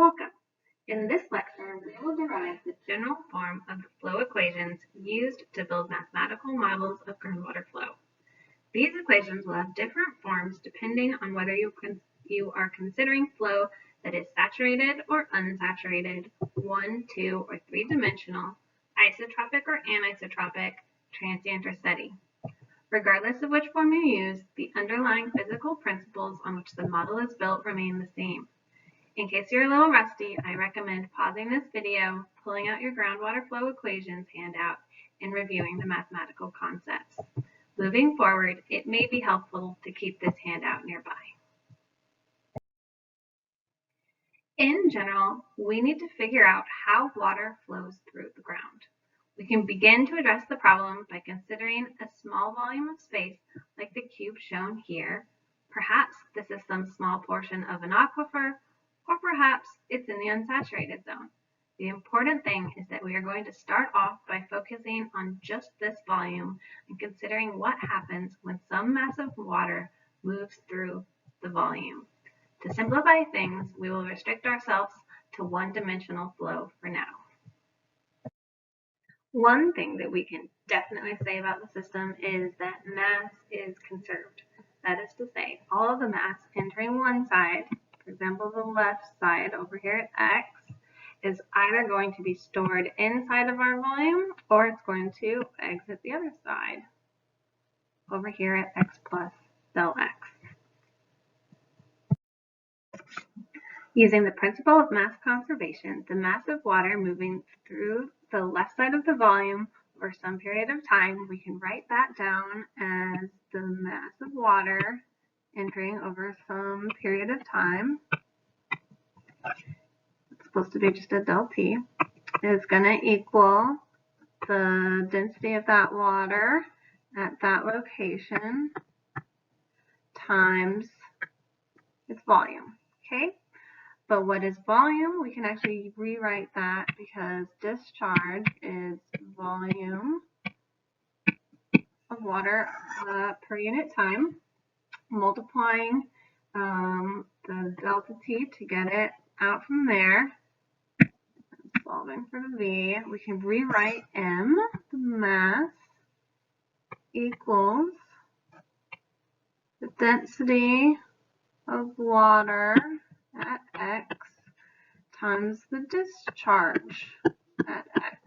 Welcome. In this lecture, we will derive the general form of the flow equations used to build mathematical models of groundwater flow. These equations will have different forms depending on whether you are considering flow that is saturated or unsaturated, 1, 2, or 3-dimensional, isotropic or anisotropic, transient or steady. Regardless of which form you use, the underlying physical principles on which the model is built remain the same. In case you're a little rusty, I recommend pausing this video, pulling out your groundwater flow equations handout, and reviewing the mathematical concepts. Moving forward, it may be helpful to keep this handout nearby. In general, we need to figure out how water flows through the ground. We can begin to address the problem by considering a small volume of space like the cube shown here. Perhaps this is some small portion of an aquifer, or perhaps it's in the unsaturated zone. The important thing is that we are going to start off by focusing on just this volume and considering what happens when some mass of water moves through the volume. To simplify things, we will restrict ourselves to one-dimensional flow for now. One thing that we can definitely say about the system is that mass is conserved. That is to say, all of the mass entering one side, for example, the left side over here at X, is either going to be stored inside of our volume or it's going to exit the other side over here at X plus del X. Using the principle of mass conservation, the mass of water moving through the left side of the volume for some period of time, we can write that down as the mass of water entering over some period of time. It's supposed to be just a del T. Is going to equal the density of that water at that location times its volume. Okay? But what is volume? We can actually rewrite that because discharge is volume of water per unit time, multiplying the delta T to get it out from there. Solving for the V, we can rewrite M, the mass, equals the density of water at X times the discharge at X.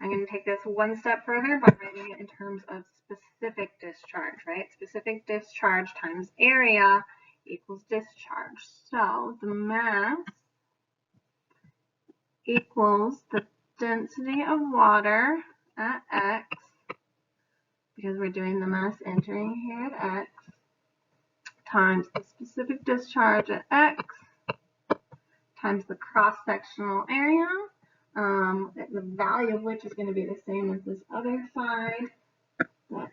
I'm going to take this one step further by writing it in terms of specific discharge, right? Specific discharge times area equals discharge. So the mass equals the density of water at X, because we're doing the mass entering here at X, times the specific discharge at X, times the cross-sectional area, the value of which is going to be the same as this other side, that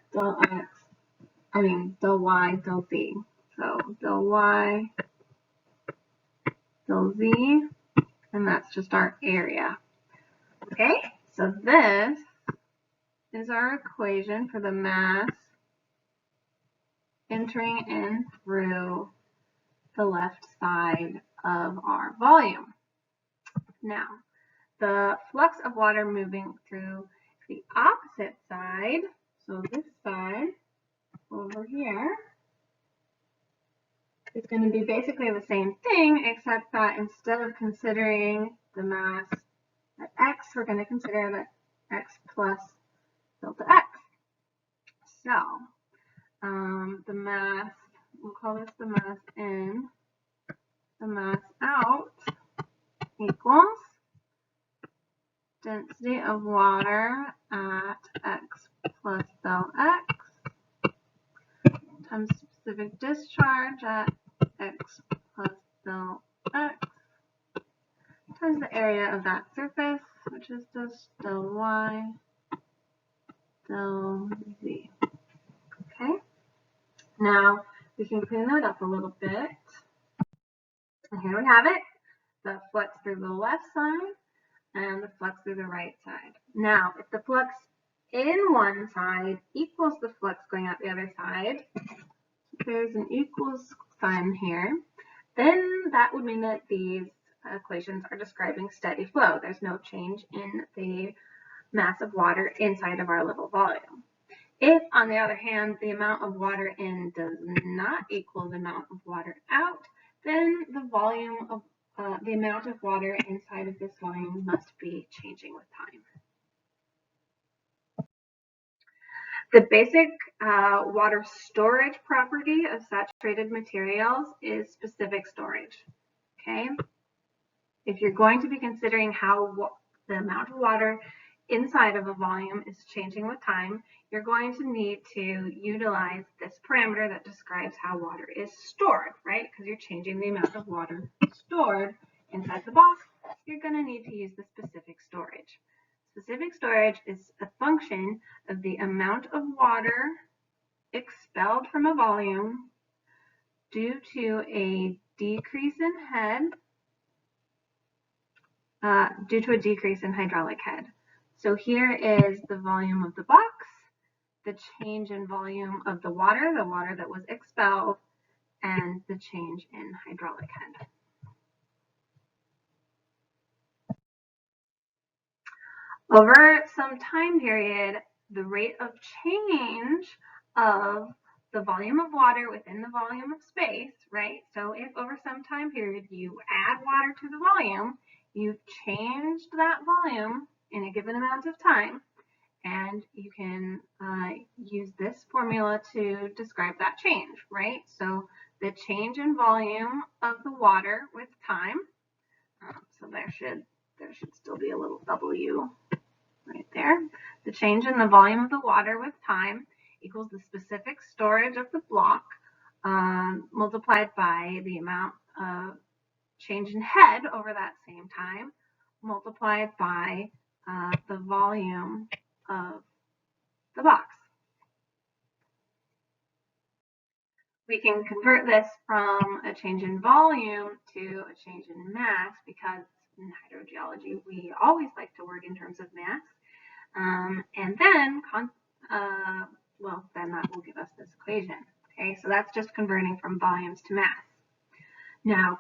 del Y, del Z. So del Y, del Z, and that's just our area. Okay, so this is our equation for the mass entering in through the left side of our volume. Now, the flux of water moving through the opposite side, so this side over here, is going to be basically the same thing, except that instead of considering the mass at X, we're going to consider that X plus delta X. So, the mass, we'll call this the mass in, the mass out equals density of water at X plus del X times specific discharge at X plus del X times the area of that surface, which is just del Y del Z. Okay? Now, we can clean that up a little bit. And here we have it, the flux through the left side and the flux through the right side. Now, if the flux in one side equals the flux going out the other side, there's an equals sign here, then that would mean that these equations are describing steady flow. There's no change in the mass of water inside of our little volume. If, on the other hand, the amount of water in does not equal the amount of water out, then the volume of the amount of water inside of this volume must be changing with time. The basic water storage property of saturated materials is specific storage. Okay? If you're going to be considering how the amount of water inside of a volume is changing with time, you're going to need to utilize this parameter that describes how water is stored, right? Because you're changing the amount of water stored inside the box, you're going to need to use the specific storage. Specific storage is a function of the amount of water expelled from a volume due to a decrease in head, due to a decrease in hydraulic head. So here is the volume of the box, the change in volume of the water that was expelled, and the change in hydraulic head. Over some time period, the rate of change of the volume of water within the volume of space, right? So if over some time period you add water to the volume, you've changed that volume in a given amount of time, and you can use this formula to describe that change, right? So the change in volume of the water with time, so there should still be a little W right there. The change in the volume of the water with time equals the specific storage of the block multiplied by the amount of change in head over that same time multiplied by the volume of the box. We can convert this from a change in volume to a change in mass because in hydrogeology we always like to work in terms of mass. And then, then that will give us this equation. Okay, so that's just converting from volumes to mass. Now,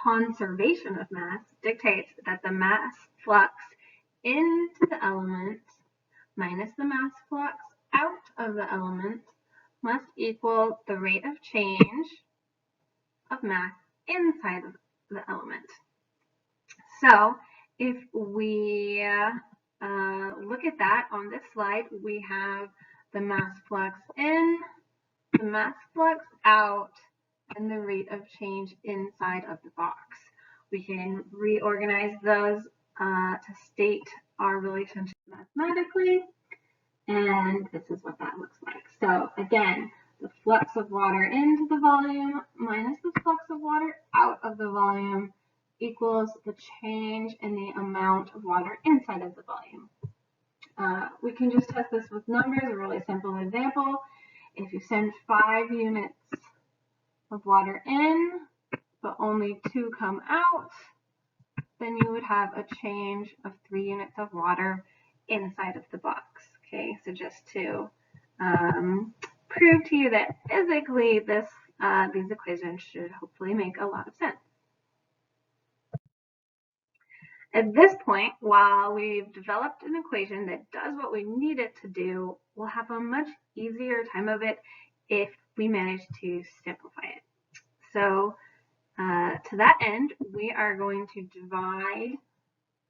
conservation of mass dictates that the mass flux into the element minus the mass flux out of the element must equal the rate of change of mass inside of the element. So, if we look at that on this slide, we have the mass flux in, the mass flux out, and the rate of change inside of the box. We can reorganize those to state our relationship mathematically, and this is what that looks like. So again, the flux of water into the volume minus the flux of water out of the volume equals the change in the amount of water inside of the volume. We can just test this with numbers, a really simple example. If you send 5 units of water in, but only 2 come out, then you would have a change of 3 units of water inside of the box. Okay, so just to prove to you that physically these equations should hopefully make a lot of sense. At this point, while we've developed an equation that does what we need it to do, we'll have a much easier time of it if we manage to simplify it. So to that end, we are going to divide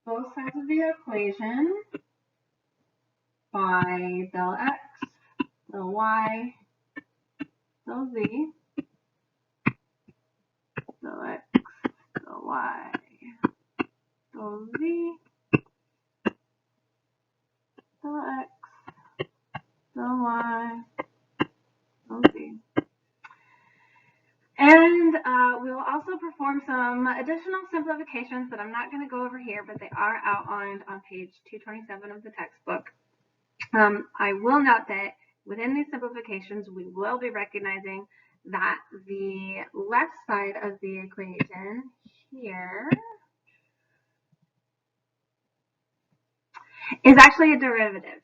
both sides of the equation by del x, del y, del z, del x, del y, del z, del x, del y, del z. And we will also perform some additional simplifications that I'm not going to go over here, but they are outlined on page 227 of the textbook. I will note that within these simplifications, we will be recognizing that the left side of the equation here is actually a derivative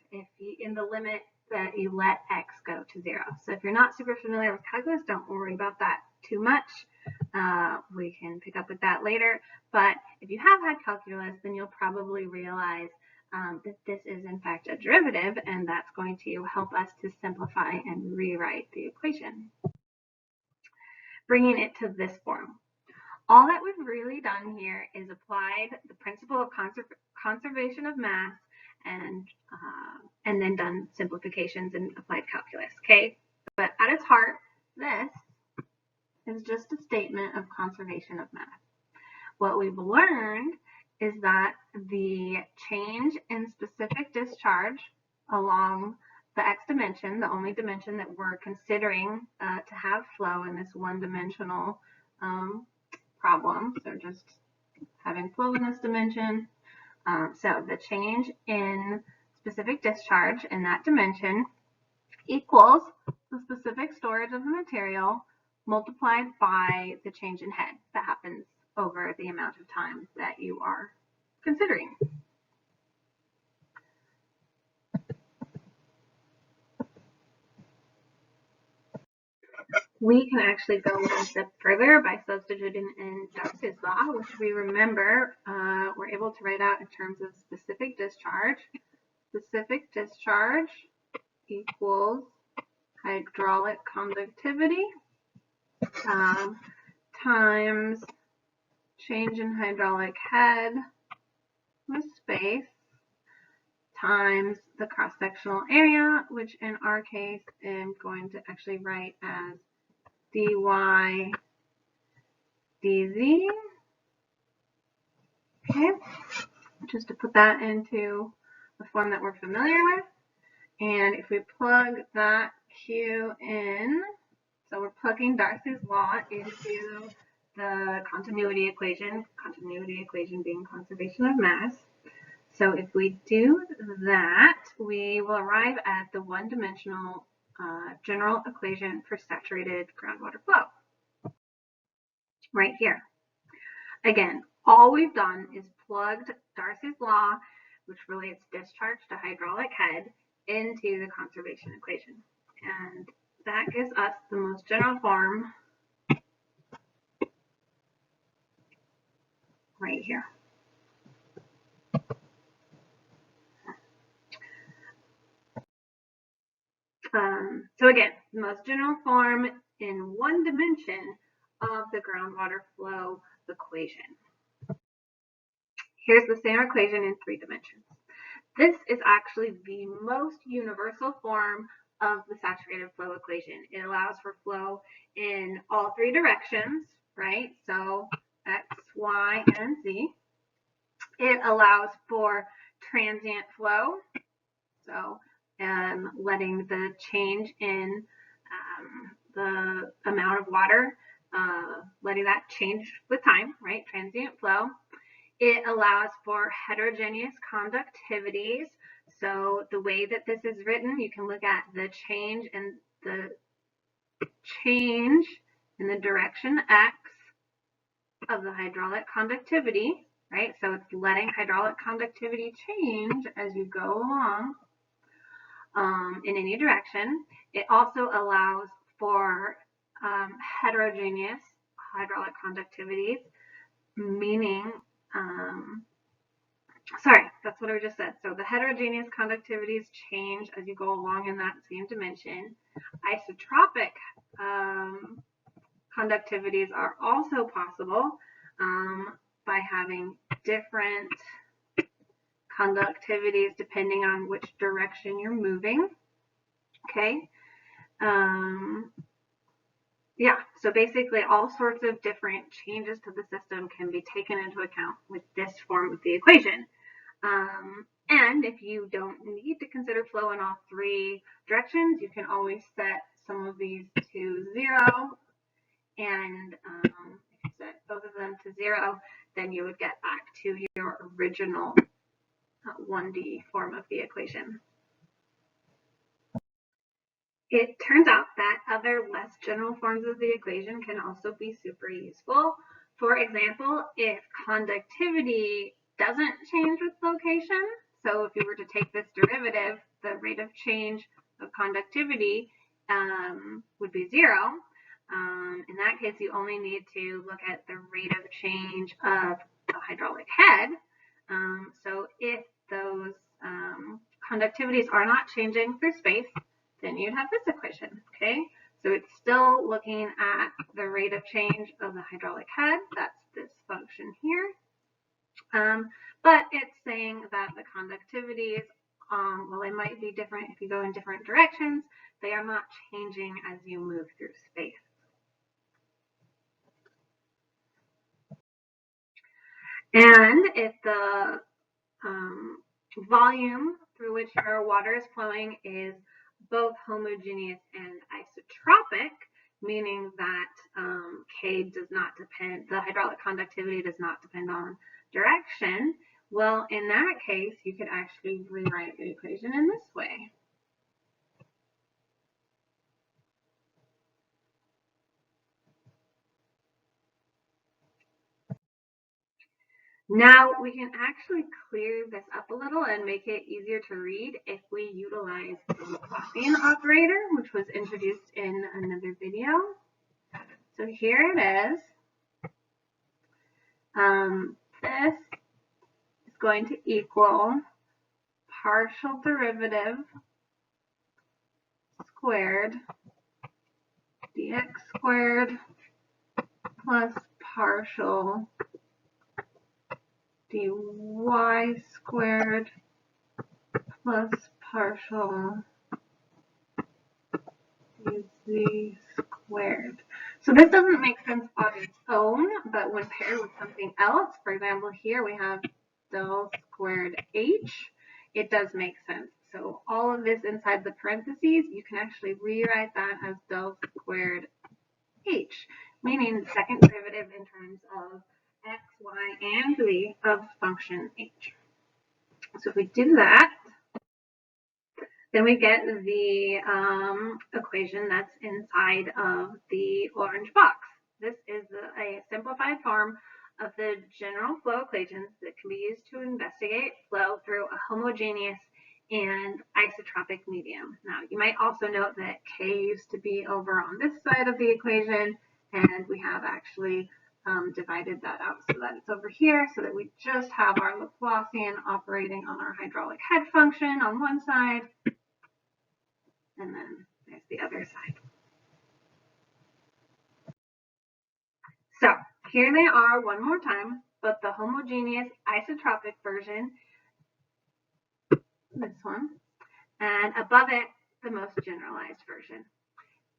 in the limit that you let x go to 0. So if you're not super familiar with calculus, don't worry about that too much. We can pick up with that later, but if you have had calculus, then you'll probably realize that this is in fact a derivative, and that's going to help us to simplify and rewrite the equation, bringing it to this form. All that we've really done here is applied the principle of conservation of mass and then done simplifications and applied calculus, okay? But at its heart, this is just a statement of conservation of mass. What we've learned is that the change in specific discharge along the x dimension, the only dimension that we're considering to have flow in this one-dimensional problem, so just having flow in this dimension. So the change in specific discharge in that dimension equals the specific storage of the material multiplied by the change in head that happens over the amount of time that you are considering. We can actually go one step further by substituting in Darcy's law, which we remember we're able to write out in terms of specific discharge. Specific discharge equals hydraulic conductivity times change in hydraulic head with space times the cross-sectional area, which in our case I'm going to actually write as dy dz. Okay, just to put that into the form that we're familiar with. And if we plug that Q in, so we're plugging Darcy's law into the continuity equation being conservation of mass. So if we do that, we will arrive at the one-dimensional general equation for saturated groundwater flow right here. Again, all we've done is plugged Darcy's law, which relates discharge to hydraulic head, into the conservation equation. And that gives us the most general form right here. So again, the most general form in one dimension of the groundwater flow equation. Here's the same equation in 3 dimensions. This is actually the most universal form of the saturated flow equation. It allows for flow in all 3 directions, right? So x, y, and z. It allows for transient flow, so letting the change in the amount of water, letting that change with time, right? Transient flow. It allows for heterogeneous conductivities. So the way that this is written, you can look at the change in the direction x of the hydraulic conductivity, right? So it's letting hydraulic conductivity change as you go along in any direction. It also allows for heterogeneous hydraulic conductivities, meaning sorry, that's what I just said. So the heterogeneous conductivities change as you go along in that same dimension. Isotropic conductivities are also possible by having different conductivities depending on which direction you're moving. Okay. Yeah, so basically all sorts of different changes to the system can be taken into account with this form of the equation. And if you don't need to consider flow in all 3 directions, you can always set some of these to 0. And if you set both of them to 0, then you would get back to your original 1D form of the equation. It turns out that other less general forms of the equation can also be super useful. For example, if conductivity doesn't change with location, so if you were to take this derivative, the rate of change of conductivity would be 0. In that case, you only need to look at the rate of change of the hydraulic head. So if those conductivities are not changing through space, then you'd have this equation, okay? So it's still looking at the rate of change of the hydraulic head. That's this function here. But it's saying that the conductivities, well, they might be different if you go in different directions. They are not changing as you move through space. And if the volume through which your water is flowing is both homogeneous and isotropic, meaning that K does not depend, the hydraulic conductivity does not depend on direction, well, in that case, you could actually rewrite the equation in this way. Now we can actually clear this up a little and make it easier to read if we utilize the Laplacian operator, which was introduced in another video. So here it is. This is going to equal partial derivative squared dx squared plus partial dy squared plus partial dz squared. So this doesn't make sense on its own, but when paired with something else, for example, here we have del squared h, it does make sense. So all of this inside the parentheses, you can actually rewrite that as del squared h, meaning the second derivative in terms of x, y, and z of function h. So if we do that, then we get the equation that's inside of the orange box. This is a simplified form of the general flow equations that can be used to investigate flow through a homogeneous and isotropic medium. Now, you might also note that K used to be over on this side of the equation, and we have actually divided that out so that it's over here, so that we just have our Laplacian operating on our hydraulic head function on one side, and then there's the other side. So here they are one more time, but the homogeneous isotropic version, this one, and above it, the most generalized version.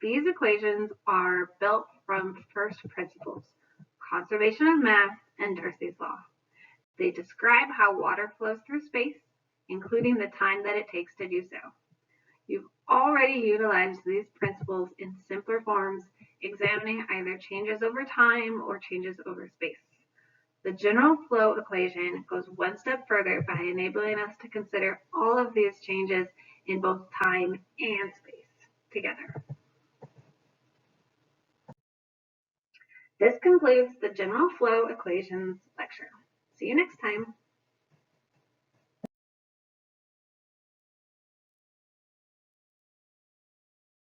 These equations are built from first principles, conservation of mass, and Darcy's law. They describe how water flows through space, including the time that it takes to do so. You've already utilized these principles in simpler forms, examining either changes over time or changes over space. The general flow equation goes one step further by enabling us to consider all of these changes in both time and space together. This concludes the general flow equations lecture. See you next time.